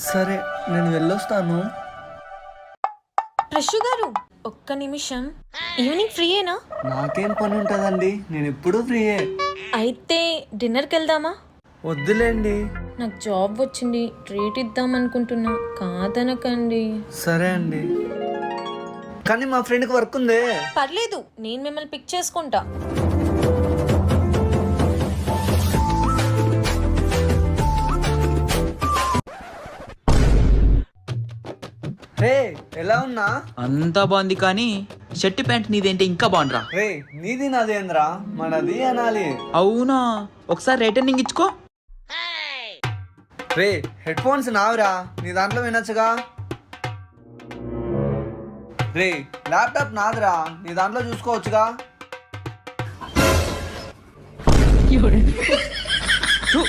సరే నేను వెళ్ళొస్తాను. ప్రశు గారు ఒక్క నిమిషం, ఈవినింగ్ ఫ్రీయేనా? నాకేం పని ఉంటుందండి, నేను ఎప్పుడూ ఫ్రీయే. అయితే డిన్నర్కి వెళ్దామా? వద్దులేండి. నాకు జాబ్ వచ్చింది, ట్రీట్ ఇద్దాం అనుకుంటున్నా, కాదనకండి. సరే అండి, కానీ మా ఫ్రెండ్కి వర్క్ ఉందే. పర్లేదు, నేను మిమ్మల్ని పిక్ చేసుకుంటా. రే ఎలా ఉన్నా? అంతా బాగుంది కానీ షర్ట్ ప్యాంట్ నీదేంటి ఇంకా బాగుండ్రా. రే నీది నాదేంద్రా, మనది అనాలి. అవునా, ఒకసారి రిటర్నింగ్ ఇచ్చుకో. రే హెడ్ ఫోన్స్ నావిరా, నీ దాంట్లో వినొచ్చుగా. రే ల్యాప్టాప్ నాదిరా, నీ దాంట్లో చూసుకోవచ్చుగా. చూ